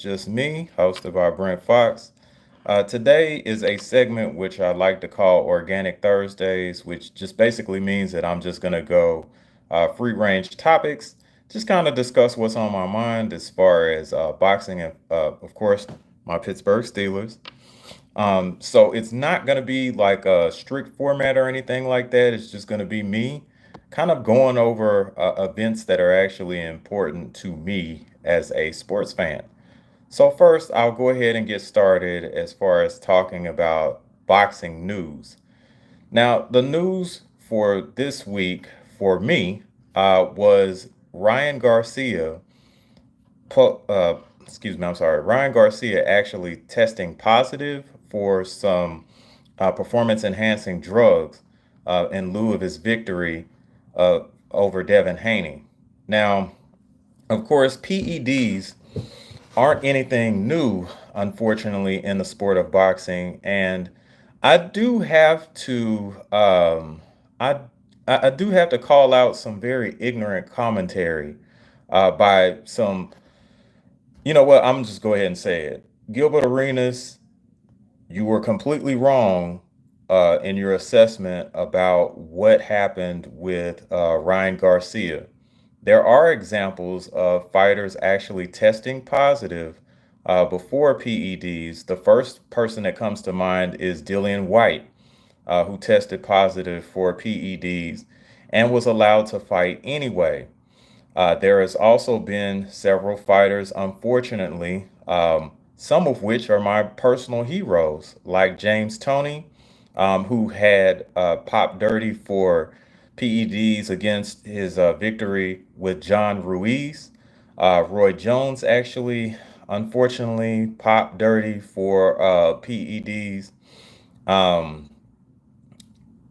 Just Me, hosted by Brent Foxx. Today is a segment which I like to call Organic Thursdays, which just basically means that I'm just going to go free range topics, just kind of discuss what's on my mind as far as boxing and, of course, my Pittsburgh Steelers. So it's not going to be like a strict format or anything like that. It's just going to be me kind of going over events that are actually important to me as a sports fan. So first, I'll go ahead and get started as far as talking about boxing news. Now, the news for this week for me was Ryan Garcia. po- Uh, I'm sorry. Ryan Garcia actually testing positive for some performance-enhancing drugs in lieu of his victory uh, over Devin Haney. Now, of course, PEDs aren't anything new, unfortunately, in the sport of boxing. And I do have to, I, I do have to call out some very ignorant commentary by some. You know what? I'm just go ahead and say it. Gilbert Arenas, you were completely wrong in your assessment about what happened with Ryan Garcia. There are examples of fighters actually testing positive before PEDs. The first person that comes to mind is Dillian White, who tested positive for PEDs and was allowed to fight anyway. There has also been several fighters, unfortunately, some of which are my personal heroes, like James Toney, who had popped dirty for PEDs against his victory with John Ruiz. Roy Jones actually, unfortunately, popped dirty for PEDs. Um,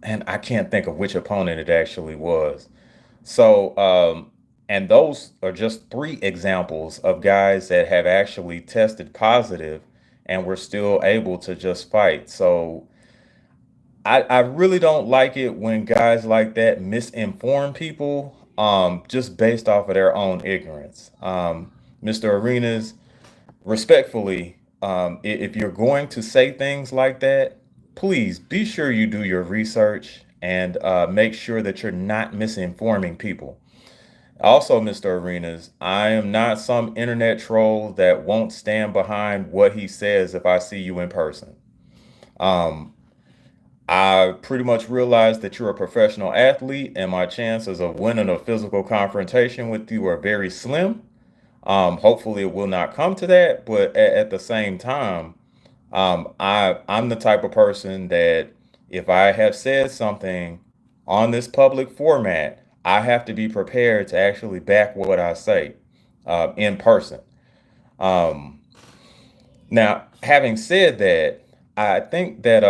and I can't think of which opponent it actually was. So, and those are just three examples of guys that have actually tested positive and were still able to just fight. So, I really don't like it when guys like that misinform people just based off of their own ignorance. Mr. Arenas, respectfully, if you're going to say things like that, please be sure you do your research and make sure that you're not misinforming people. Also, Mr. Arenas, I am not some internet troll that won't stand behind what he says if I see you in person. Um, I pretty much realize that you're a professional athlete, and my chances of winning a physical confrontation with you are very slim. Hopefully, it will not come to that, but at the same time, I'm the type of person that if I have said something on this public format, I have to be prepared to actually back what I say in person. Um, Now, having said that, I think that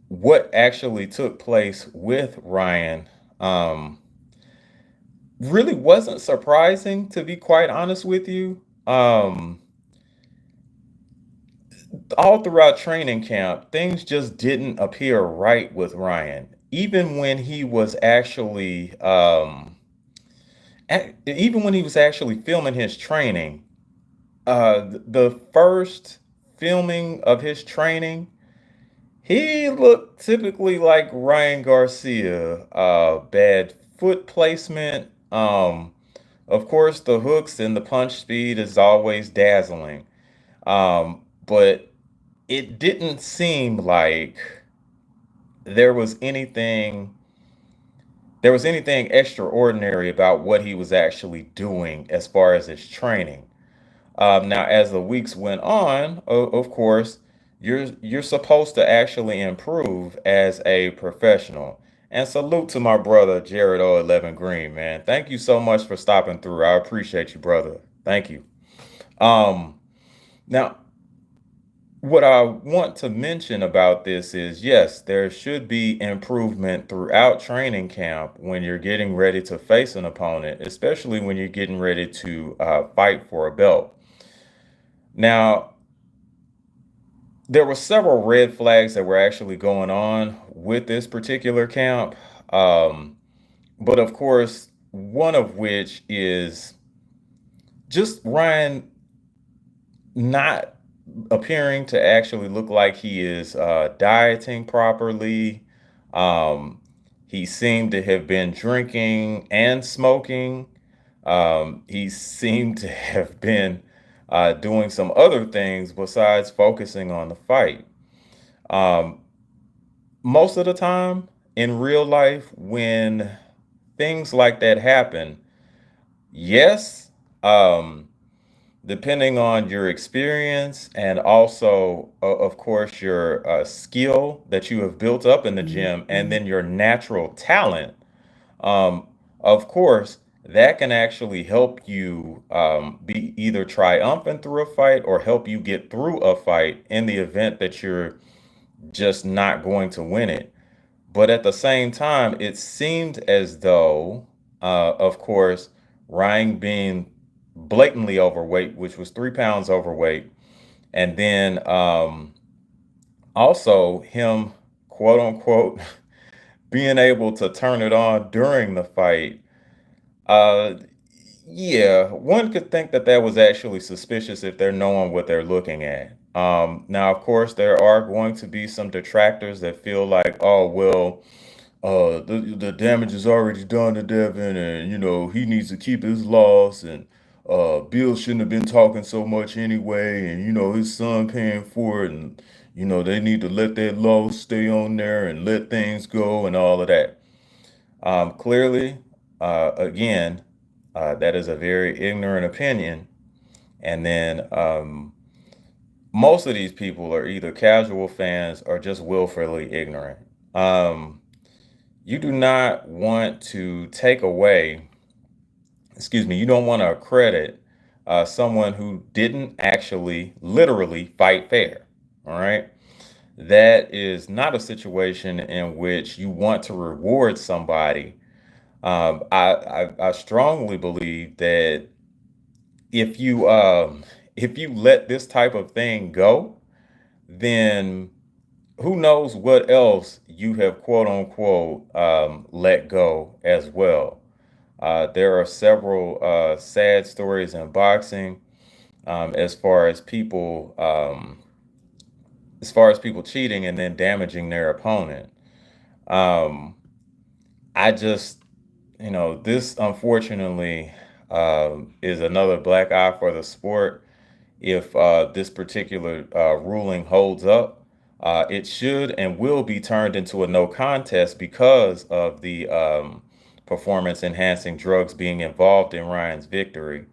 what actually took place with Ryan um, really wasn't surprising, to be quite honest with you. All throughout training camp, things just didn't appear right with Ryan. Even when he was actually, even when he was actually filming his training, the first filming of his training, he looked typically like Ryan Garcia. Bad foot placement. Of course, the hooks and the punch speed is always dazzling. But it didn't seem like there was anything there was anything extraordinary about what he was actually doing as far as his training. Now, as the weeks went on, of course, you're supposed to actually improve as a professional. And salute to my brother Jared O11 Green, man. Thank you so much for stopping through. I appreciate you, brother. Thank you. Um, Now, what I want to mention about this is yes, there should be improvement throughout training camp when you're getting ready to face an opponent, especially when you're getting ready to fight for a belt. Now, there were several red flags that were actually going on with this particular camp. Um, but of course, one of which is just Ryan not appearing to actually look like he is dieting properly. Um, he seemed to have been drinking and smoking. He seemed to have been doing some other things besides focusing on the fight. Um, Most of the time in real life, when things like that happen, yes, um, depending on your experience and also, of course, your skill that you have built up in the gym, and then your natural talent, um, of course, that can actually help you be either triumphant through a fight or help you get through a fight in the event that you're just not going to win it. But at the same time, it seemed as though, of course, Ryan being blatantly overweight, which was 3 pounds overweight, and then also him, quote unquote, being able to turn it on during the fight. Uh, yeah, one could think that that was actually suspicious if they're knowing what they're looking at. Now, of course, there are going to be some detractors that feel like, oh, well, the damage is already done to Devin, and he needs to keep his loss, and Bill shouldn't have been talking so much anyway, and his son paying for it, and they need to let that loss stay on there and let things go and all of that. Clearly, again, that is a very ignorant opinion, and then most of these people are either casual fans or just willfully ignorant. Um, you do not want to take away, excuse me, you don't want to credit someone who didn't actually literally fight fair. All right. That is not a situation in which you want to reward somebody. I strongly believe that if you if you let this type of thing go, then who knows what else you have quote unquote let go as well. There are several sad stories in boxing as far as people cheating and then damaging their opponent. Um, I just, this unfortunately is another black eye for the sport. If this particular ruling holds up, it should and will be turned into a no contest because of the performance enhancing drugs being involved in Ryan's victory.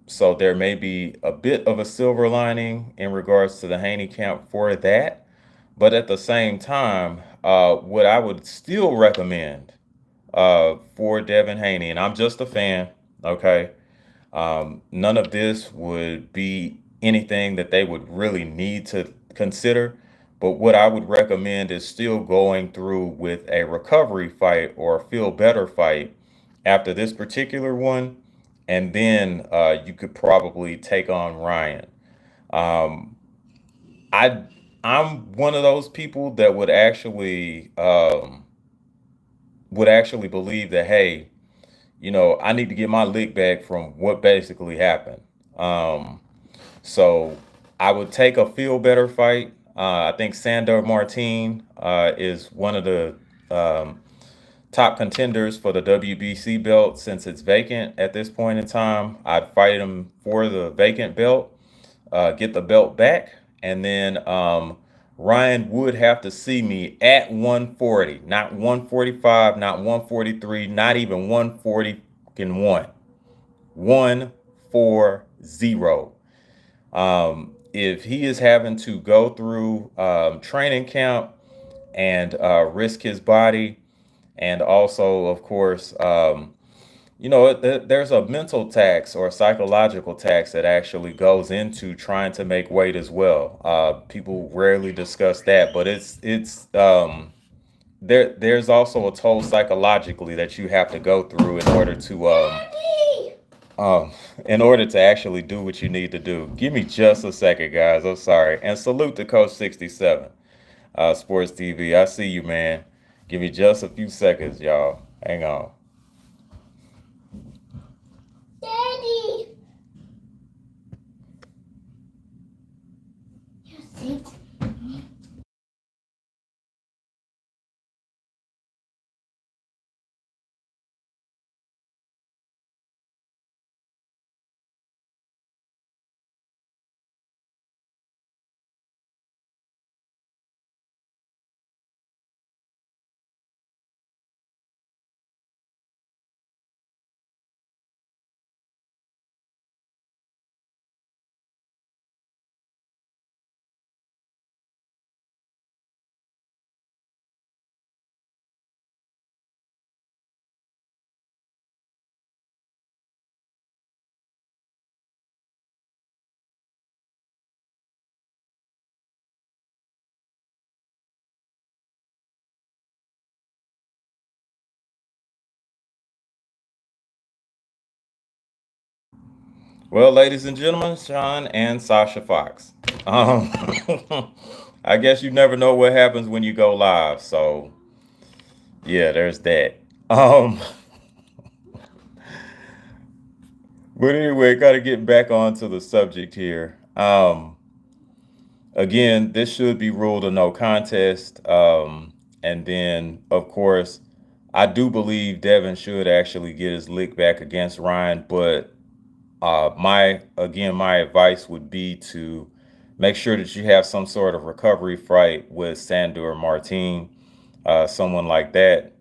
So there may be a bit of a silver lining in regards to the Haney camp for that. But at the same time, what I would still recommend for Devin Haney, and I'm just a fan, okay? None of this would be anything that they would really need to consider. But what I would recommend is still going through with a recovery fight or a feel better fight after this particular one. And then you could probably take on Ryan. Um, I I'm one of those people that would actually believe that, hey, I need to get my lick back from what basically happened. Um, so I would take a feel better fight. I think Sandor Martin is one of the um, top contenders for the WBC belt since it's vacant at this point in time. I'd fight him for the vacant belt, get the belt back, and then Ryan would have to see me at 140, not 145, not 143, not even 140 one. 140. If he is having to go through training camp and risk his body, and also, of course, there's a mental tax or a psychological tax that actually goes into trying to make weight as well. People rarely discuss that, but there's also a toll psychologically that you have to go through um, in order to actually do what you need to do. Give me just a second, guys. I'm sorry. And salute to Coach 67, Sports TV. I see you, man. Give me just a few seconds, y'all. Hang on. Daddy. Well, ladies and gentlemen, Sean and Sasha Fox. Um, I guess you never know what happens when you go live. So, yeah, there's that. Um, but anyway, got to get back onto the subject here. Again, this should be ruled a no contest. And then, of course, I do believe Devin should actually get his lick back against Ryan, but my advice would be to make sure that you have some sort of recovery fight with Sandor Martin, someone like that,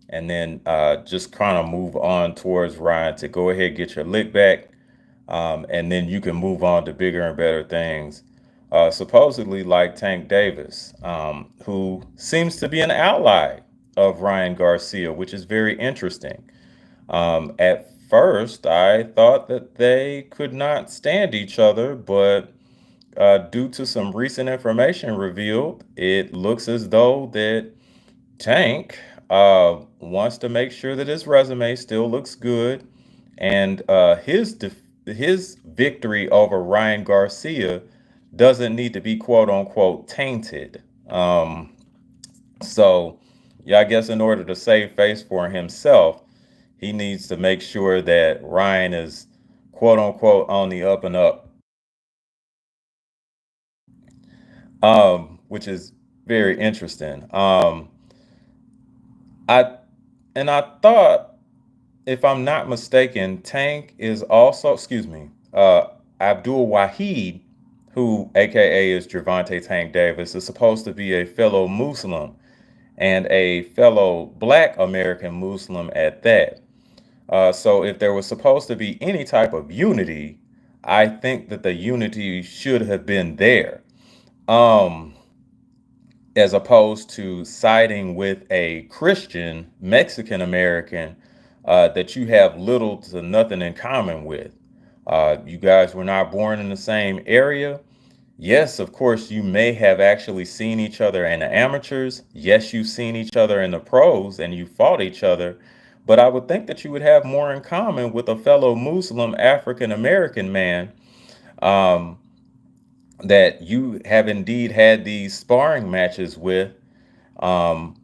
and then just kind of move on towards Ryan to go ahead get your lick back, and then you can move on to bigger and better things. Supposedly, like Tank Davis, who seems to be an ally of Ryan Garcia, which is very interesting. At first, I thought that they could not stand each other, but due to some recent information revealed, it looks as though that Tank wants to make sure that his resume still looks good, and his victory over Ryan Garcia doesn't need to be quote unquote tainted. So, yeah, I guess in order to save face for himself, he needs to make sure that Ryan is quote unquote on the up and up, which is very interesting. I I thought, if I'm not mistaken, Tank is also, excuse me, Abdul Wahid, who AKA is Gervonta Tank Davis, is supposed to be a fellow Muslim and a fellow Black American Muslim at that. So if there was supposed to be any type of unity, I think that the unity should have been there. Um, as opposed to siding with a Christian Mexican American that you have little to nothing in common with. You guys were not born in the same area. Yes, of course, you may have actually seen each other in the amateurs. Yes, you've seen each other in the pros and you fought each other. But I would think that you would have more in common with a fellow Muslim African American man, um, that you have indeed had these sparring matches with, um,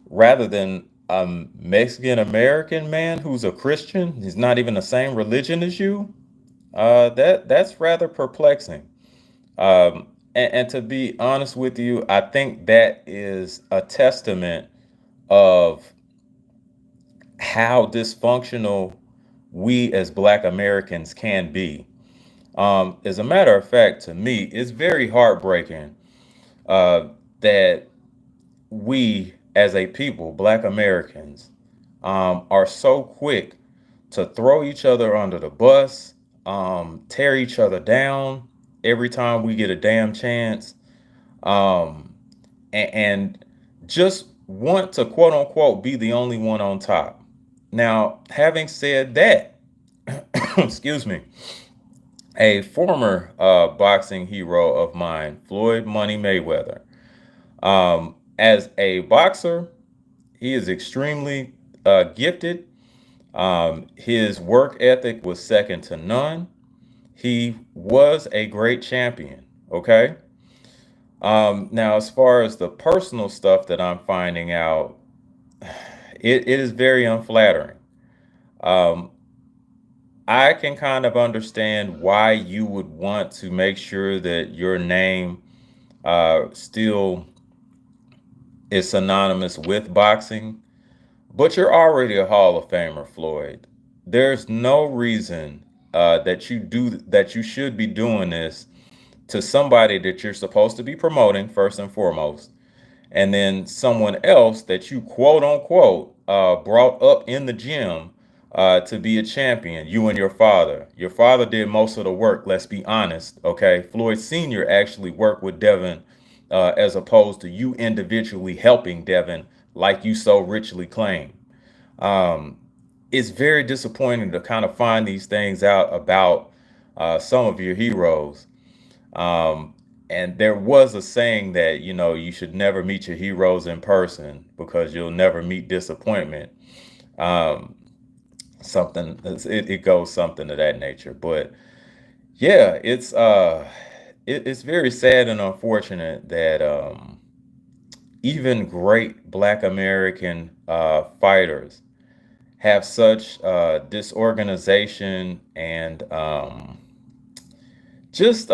rather than a Mexican American man who's a Christian. He's not even the same religion as you. That's rather perplexing. And to be honest with you, I think that is a testament of how dysfunctional we as Black Americans can be. As a matter of fact, to me, it's very heartbreaking uh, that we as a people, Black Americans, are so quick to throw each other under the bus, tear each other down every time we get a damn chance, um, and just want to quote unquote be the only one on top. Now, having said that, excuse me, a former boxing hero of mine, Floyd Money Mayweather, as a boxer, he is extremely gifted. His work ethic was second to none. He was a great champion. Okay. Now, as far as the personal stuff that I'm finding out, it is very unflattering. Um, I can kind of understand why you would want to make sure that your name still is synonymous with boxing, but you're already a Hall of Famer, Floyd. There's no reason that you should be doing this to somebody that you're supposed to be promoting first and foremost, and then someone else that you quote unquote brought up in the gym to be a champion. You and your father. Your father did most of the work. Let's be honest. Okay, Floyd Senior actually worked with Devin as opposed to you individually helping Devin like you so richly claim. Um, it's very disappointing to kind of find these things out about some of your heroes. Um, and there was a saying that, you should never meet your heroes in person because you'll never meet disappointment. Um, it goes something to that nature. But yeah, it's very sad and unfortunate that even great Black American fighters have such disorganization and just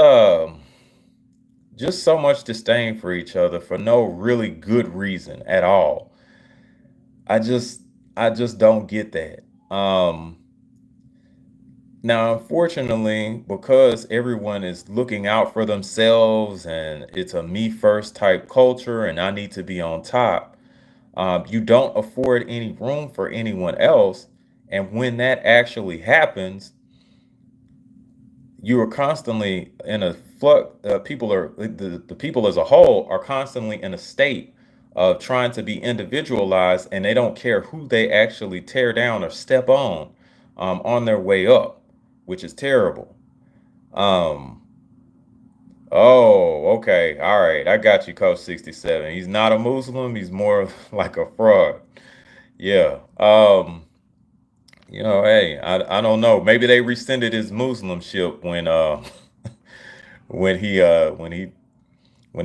just so much disdain for each other for no really good reason at all. I just I just don't get that. Now, unfortunately, because everyone is looking out for themselves and it's a me first type culture and I need to be on top, you don't afford any room for anyone else. And when that actually happens, you are constantly in a flux. The people as a whole are constantly in a state of trying to be individualized, and they don't care who they actually tear down or step on their way up, which is terrible. Um, oh, okay, all right, I got you, Coach 67. He's not a Muslim. He's more like a fraud. Yeah. Hey, I don't know. Maybe they rescinded his Muslimship when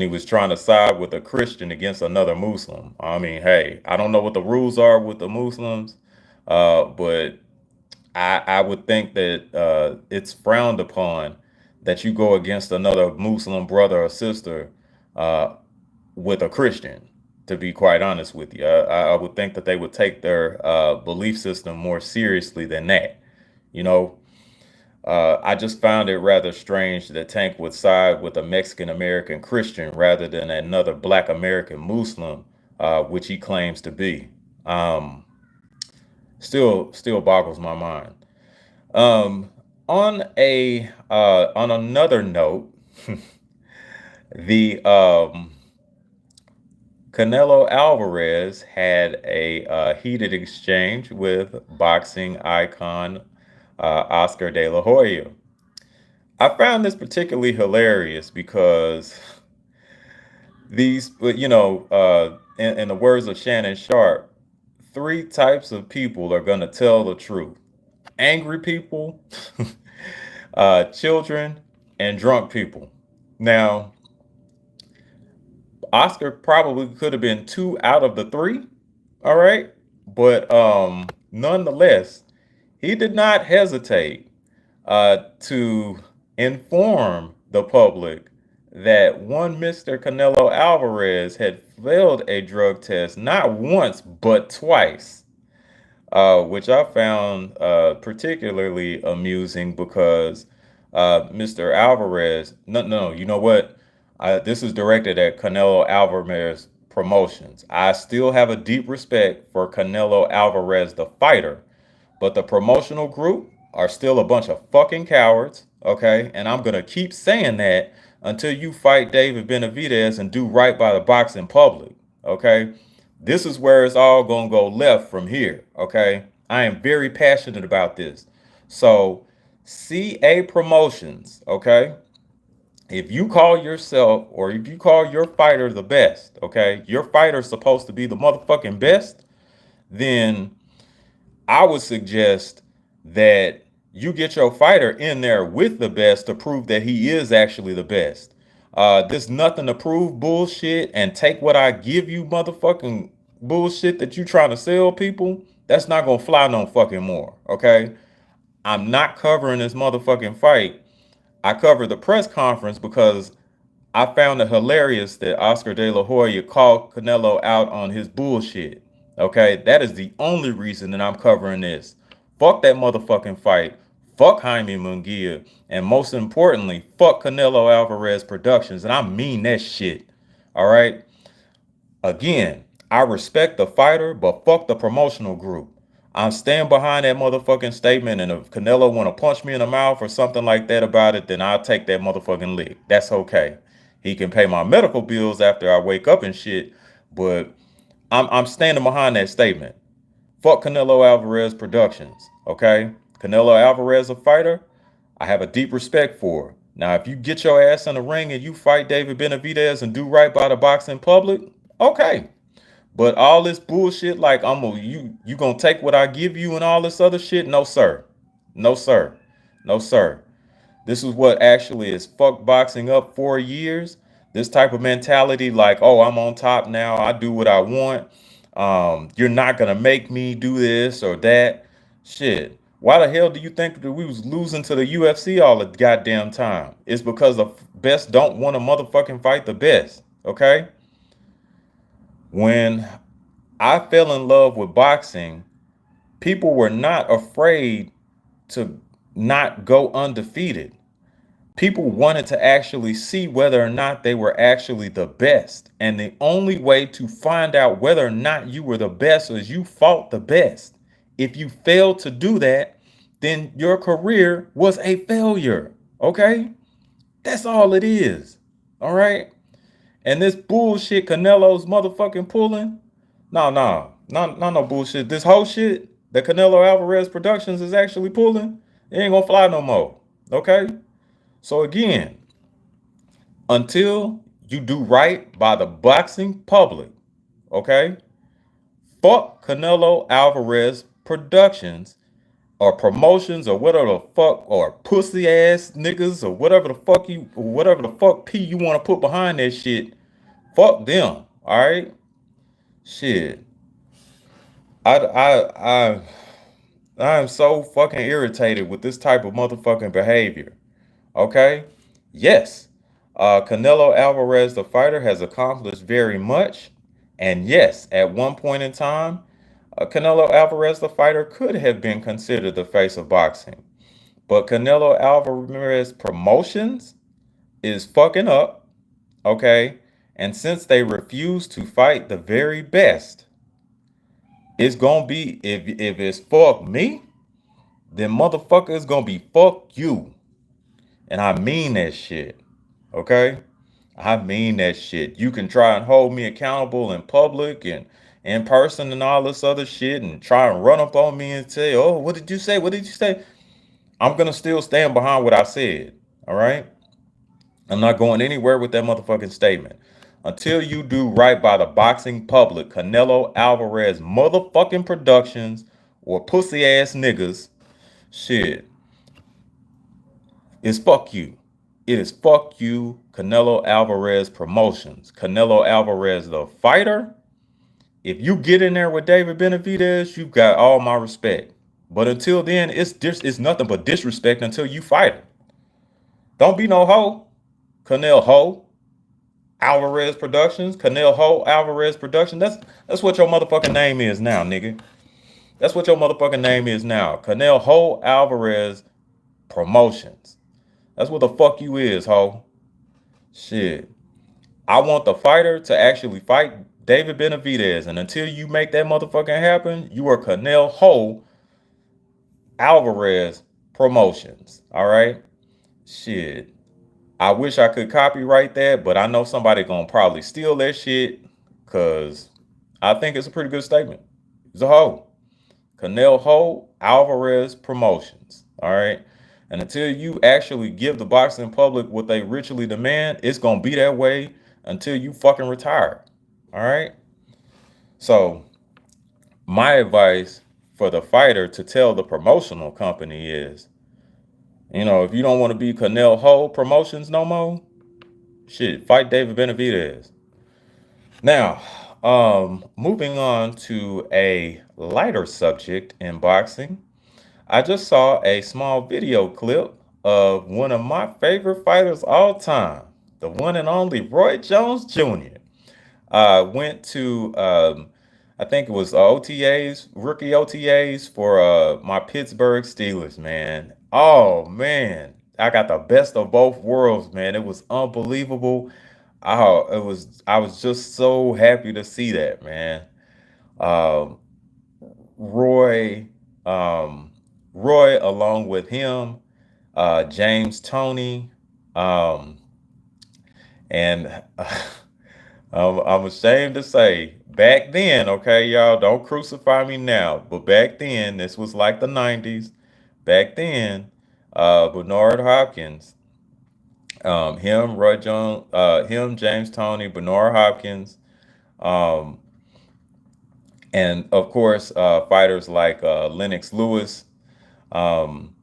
he was trying to side with a Christian against another Muslim. I mean, hey, I don't know what the rules are with the Muslims, but I would think that it's frowned upon that you go against another Muslim brother or sister uh, with a Christian. To be quite honest with you, I would think that they would take their belief system more seriously than that. You know, I just found it rather strange that Tank would side with a Mexican American Christian rather than another Black American Muslim, which he claims to be. Um, still boggles my mind. Um, on another note, the Canelo Alvarez had a heated exchange with boxing icon Oscar De La Hoya. I found this particularly hilarious because in the words of Shannon Sharp, three types of people are going to tell the truth: angry people, children, and drunk people. Now, Oscar probably could have been two out of the three, all right? But nonetheless, he did not hesitate to inform the public that one Mr. Canelo Alvarez had failed a drug test not once but twice, which I found particularly amusing because Mr. Alvarez, no, you know what? This is directed at Canelo Alvarez Promotions. I still have a deep respect for Canelo Alvarez, the fighter, but the promotional group are still a bunch of fucking cowards, okay? And I'm gonna keep saying that until you fight David Benavidez and do right by the boxing public, okay? This is where it's all gonna go left from here, okay? I am very passionate about this. So, CA Promotions, okay? If you call yourself or if you call your fighter the best, okay? Your fighter's supposed to be the motherfucking best, then I would suggest that you get your fighter in there with the best to prove that he is actually the best. This nothing to prove bullshit and take what I give you motherfucking bullshit that you trying to sell people. That's not gonna fly no fucking more. Okay. I'm not covering this motherfucking fight. I covered the press conference because I found it hilarious that Oscar De La Hoya called Canelo out on his bullshit. Okay, that is the only reason that I'm covering this. Fuck that motherfucking fight. Fuck Jaime Munguia. And most importantly, fuck Canelo Alvarez Productions. And I mean that shit. All right. Again, I respect the fighter, but fuck the promotional group. I'm staying behind that motherfucking statement, and if Canelo want to punch me in the mouth or something like that about it, then I'll take that motherfucking lick. That's okay. He can pay my medical bills after I wake up and shit, but I'm standing behind that statement. Fuck Canelo Alvarez Productions, okay? Canelo Alvarez, a fighter, I have a deep respect for. Now, if you get your ass in the ring and you fight David Benavidez and do right by the boxing public, okay. But all this bullshit, like you gonna take what I give you and all this other shit, no sir, no sir, no sir. This is what actually is fuck boxing up 4 years. This type of mentality, like, oh, I'm on top now, I do what I want. You're not gonna make me do this or that. Shit. Why the hell do you think that we was losing to the UFC all the goddamn time? It's because the best don't want to motherfucking fight the best. Okay? When I fell in love with boxing, people were not afraid to not go undefeated. People wanted to actually see whether or not they were actually the best. And the only way to find out whether or not you were the best is you fought the best. If you failed to do that, then your career was a failure. Okay? That's all it is. All right? And this bullshit Canelo's motherfucking pulling, no bullshit. This whole shit that Canelo Alvarez Productions is actually pulling, it ain't gonna fly no more. Okay? So again, until you do right by the boxing public, okay? Fuck Canelo Alvarez Productions or promotions or whatever the fuck or pussy ass niggas or whatever the fuck P you want to put behind that shit. Fuck them. All right? Shit. I I I I am so fucking irritated with this type of motherfucking behavior. Okay? Yes. Canelo Alvarez, the fighter, has accomplished very much. And yes, at one point in time, Canelo Alvarez, the fighter, could have been considered the face of boxing. But Canelo Alvarez Promotions is fucking up. Okay? And since they refuse to fight the very best, it's gonna be, if it's fuck me, then motherfucker it's gonna be fuck you. And I mean that shit. Okay? I mean that shit. You can try and hold me accountable in public and in person and all this other shit and try and run up on me and say, oh, what did you say? What did you say? I'm going to still stand behind what I said. All right? I'm not going anywhere with that motherfucking statement. Until you do right by the boxing public, Canelo Alvarez motherfucking productions or pussy ass niggas, shit, is fuck you. It is fuck you, Canelo Alvarez Promotions. Canelo Alvarez, the fighter. If you get in there with David Benavidez, you've got all my respect. But until then, it's nothing but disrespect until you fight him. Don't be no hoe. Canelo Ho Alvarez Productions. Canelo Ho Alvarez Productions. That's what your motherfucking name is now, nigga. That's what your motherfucking name is now. Canelo Ho Alvarez Promotions. That's what the fuck you is, ho. Shit. I want the fighter to actually fight David Benavidez. And until you make that motherfucking happen, you are Canelo Ho Alvarez Promotions. All right? Shit. I wish I could copyright that, but I know somebody gonna probably steal that shit because I think it's a pretty good statement. It's a hoe. Canelo Ho Alvarez Promotions. All right? And until you actually give the boxing public what they ritually demand, it's going to be that way until you fucking retire. All right? So, my advice for the fighter to tell the promotional company is, if you don't want to be Canelo Ho Promotions no more, shit, fight David Benavidez. Now, moving on to a lighter subject in boxing. I just saw a small video clip of one of my favorite fighters all time, the one and only Roy Jones Jr. Went to I think it was OTAs, rookie OTAs for my Pittsburgh Steelers, man. Oh man, I got the best of both worlds, man. It was unbelievable. Oh, I was just so happy to see that, man. Um, Roy, um, Roy, along with him, James Toney, um, and I'm ashamed to say, back then, okay, y'all, don't crucify me now, but back then, this was like the 90s. Back then, Bernard Hopkins, him, James Toney, Bernard Hopkins, um, and of course, fighters like Lennox Lewis, um,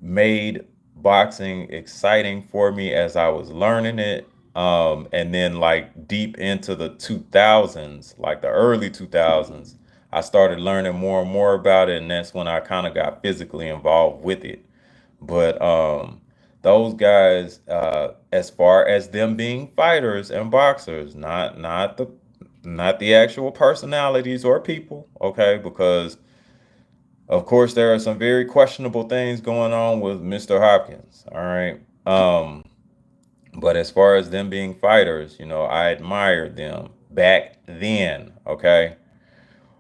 made boxing exciting for me as I was learning it. And then, like, deep into the 2000s, like the early 2000s, I started learning more and more about it. And that's when I kind of got physically involved with it. But those guys, as far as them being fighters and boxers, not the actual personalities or people, okay? Because of course, there are some very questionable things going on with Mr. Hopkins. All right. But as far as them being fighters, I admired them back then. Okay.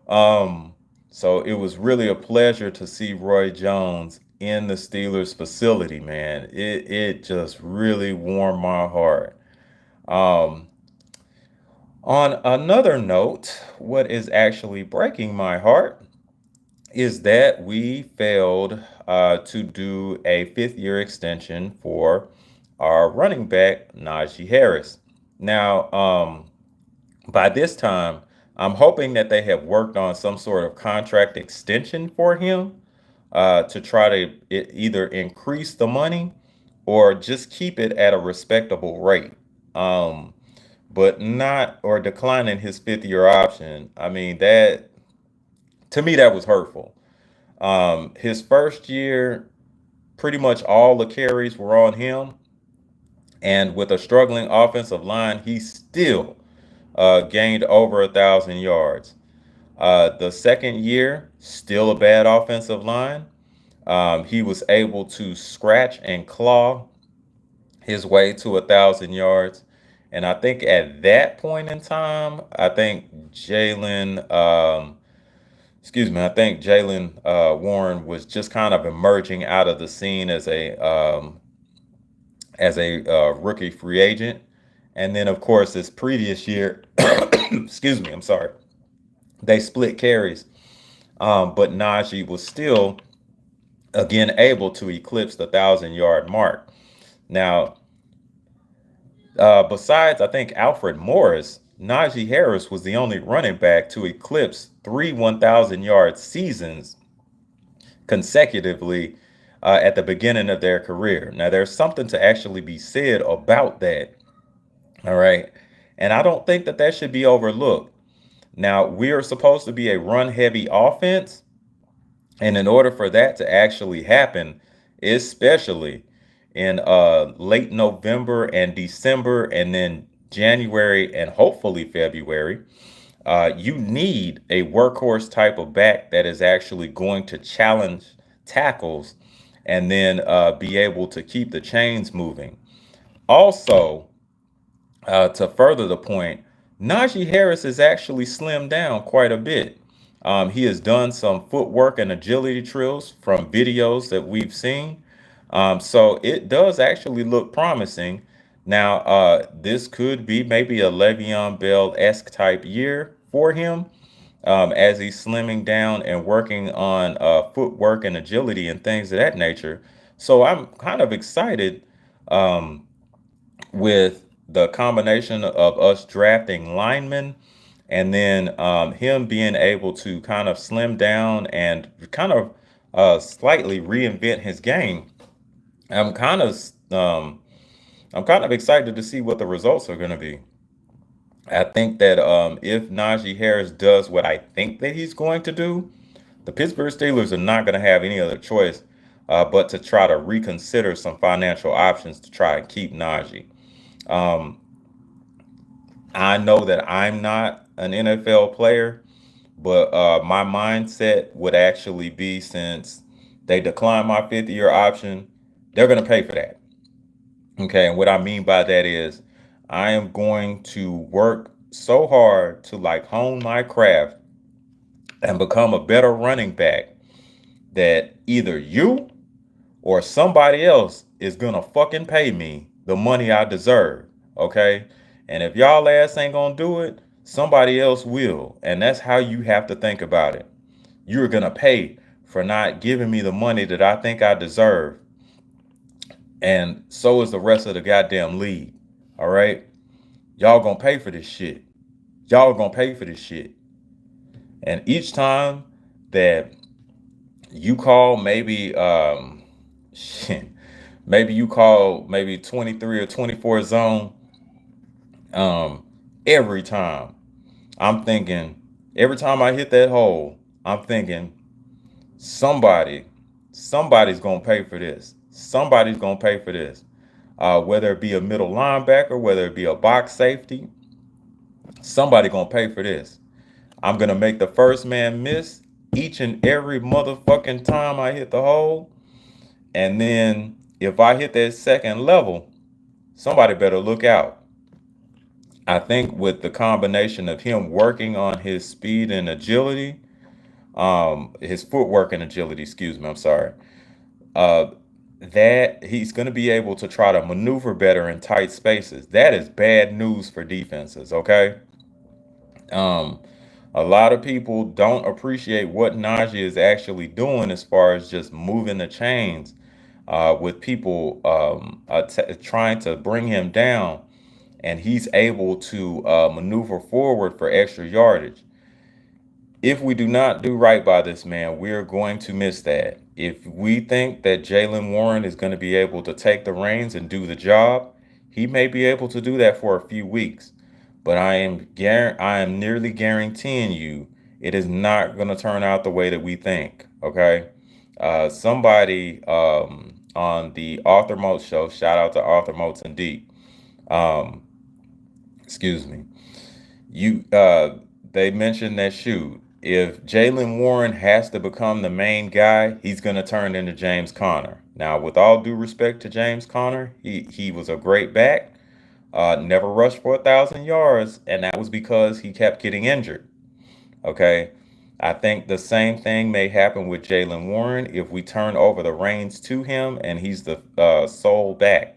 Um, so it was really a pleasure to see Roy Jones in the Steelers facility, man. It just really warmed my heart. Um, on another note, what is actually breaking my heart is that we failed to do a 5th year extension for our running back, Najee Harris. Now, by this time, I'm hoping that they have worked on some sort of contract extension for him to try to either increase the money or just keep it at a respectable rate. Um, but not or declining his 5th year option. I mean, that to me, that was hurtful. His first year, pretty much all the carries were on him, and with a struggling offensive line, he still gained over 1,000 yards. The second year, still a bad offensive line. He was able to scratch and claw his way to 1,000 yards. And I think at that point in time, I think Jalen Warren was just kind of emerging out of the scene as a rookie free agent. And then, of course, this previous year, excuse me, I'm sorry, they split carries. But Najee was still, again, able to eclipse the 1,000 yard mark. Now, besides, I think Alfred Morris, Najee Harris was the only running back to eclipse three 1,000 yard seasons consecutively at the beginning of their career. Now, there's something to actually be said about that. All right. And I don't think that that should be overlooked. Now, we are supposed to be a run heavy offense. And in order for that to actually happen, especially in late November and December, and then January and hopefully February, you need a workhorse type of back that is actually going to challenge tackles and then be able to keep the chains moving. Also, to further the point, Najee Harris has actually slimmed down quite a bit. He has done some footwork and agility drills from videos that we've seen. So it does actually look promising. Now, this could be maybe a Le'Veon Bell-esque type year for him as he's slimming down and working on footwork and agility and things of that nature. So I'm kind of excited um, with the combination of us drafting linemen and then him being able to kind of slim down and kind of slightly reinvent his game. I'm kind of um, I'm kind of excited to see what the results are going to be. I think that if Najee Harris does what I think that he's going to do, the Pittsburgh Steelers are not going to have any other choice but to try to reconsider some financial options to try and keep Najee. Um, I know that I'm not an NFL player, but my mindset would actually be, since they declined my 5th year option, they're going to pay for that. Okay. And what I mean by that is I am going to work so hard to like hone my craft and become a better running back that either you or somebody else is gonna fucking pay me the money I deserve. Okay. And if y'all ass ain't gonna do it, somebody else will. And that's how you have to think about it. You're gonna pay for not giving me the money that I think I deserve. And so is the rest of the goddamn league. All right. Y'all gonna pay for this shit. Y'all gonna pay for this shit. And each time that you call maybe shit, maybe you call maybe 23 or 24 zone, um every time I'm thinking, every time I hit that hole, I'm thinking somebody somebody's gonna pay for this. Somebody's gonna pay for this. Whether it be a middle linebacker, whether it be a box safety, somebody gonna pay for this. I'm gonna make the first man miss each and every motherfucking time I hit the hole. And then if I hit that second level, somebody better look out. I think with the combination of him working on his speed and agility, his footwork and agility, excuse me, I'm sorry, uh, that he's going to be able to try to maneuver better in tight spaces. That is bad news for defenses, okay? Um, a lot of people don't appreciate what Najee is actually doing as far as just moving the chains with people trying to bring him down, and he's able to maneuver forward for extra yardage. If we do not do right by this man, we're going to miss that. If we think that Jalen Warren is going to be able to take the reins and do the job, he may be able to do that for a few weeks. But I am nearly guaranteeing you it is not going to turn out the way that we think. Okay. Somebody on the Arthur Moats show, shout out to Arthur Moats and Deep. Um, excuse me. You They mentioned that, shoot, if Jalen Warren has to become the main guy, he's gonna turn into James Conner. Now, with all due respect to James Conner, he was a great back, never rushed for 1,000 yards, and that was because he kept getting injured. Okay. I think the same thing may happen with Jalen Warren if we turn over the reins to him and he's the sole back.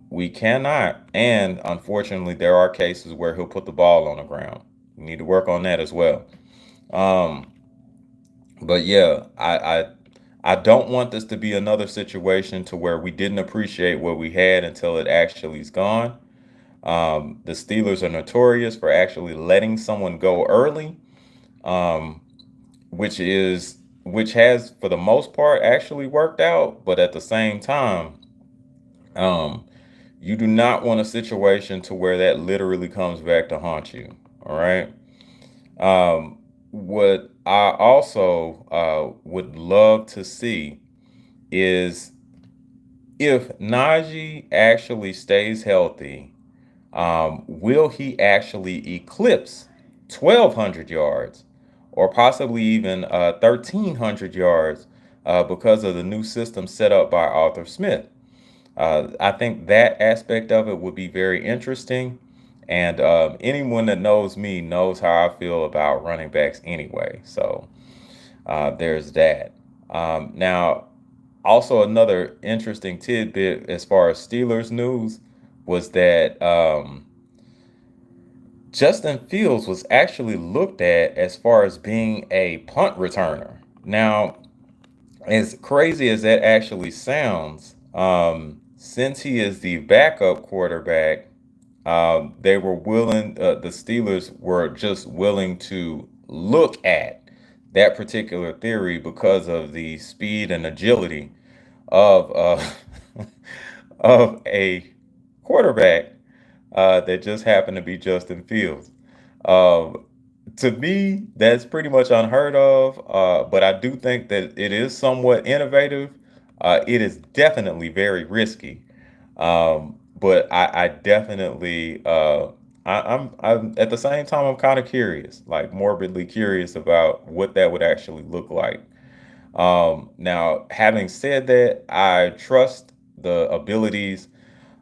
We cannot, and unfortunately, there are cases where he'll put the ball on the ground. We need to work on that as well. Um, but yeah, I don't want this to be another situation to where we didn't appreciate what we had until it actually is gone. The Steelers are notorious for actually letting someone go early, um, which has for the most part actually worked out. But at the same time, um, you do not want a situation to where that literally comes back to haunt you. All right. What I also would love to see is if Najee actually stays healthy, will he actually eclipse 1,200 yards or possibly even 1,300 yards because of the new system set up by Arthur Smith? I think that aspect of it would be very interesting. And anyone that knows me knows how I feel about running backs anyway. So there's that. Now, also another interesting tidbit as far as Steelers news was that Justin Fields was actually looked at as far as being a punt returner. Now, as crazy as that actually sounds, since he is the backup quarterback, they were willing, the Steelers were just willing to look at that particular theory because of the speed and agility of of a quarterback that just happened to be Justin Fields. Um, to me, that's pretty much unheard of, but I do think that it is somewhat innovative. It is definitely very risky. but I definitely I'm at the same time I'm kind of curious, like morbidly curious about what that would actually look like. Now, having said that, I trust the abilities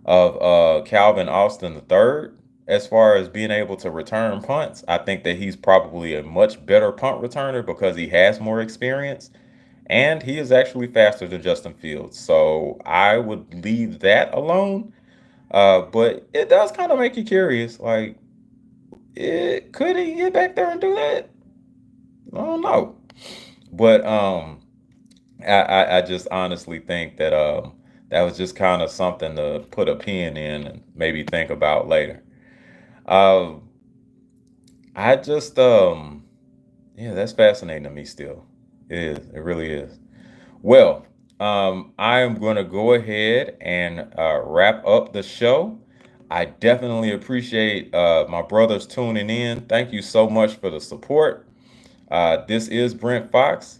of Calvin Austin III as far as being able to return punts. I think that he's probably a much better punt returner because he has more experience and he is actually faster than Justin Fields. So I would leave that alone. But it does kind of make you curious. Like, could he get back there and do that? I don't know. But I just honestly think that that was just kind of something to put a pin in and maybe think about later. Uh, I just yeah, that's fascinating to me still. It is. It really is. Well, I am going to go ahead and wrap up the show. I definitely appreciate my brothers tuning in. Thank you so much for the support. This is Brent Fox.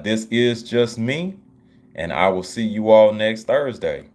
This is just me, and I will see you all next Thursday.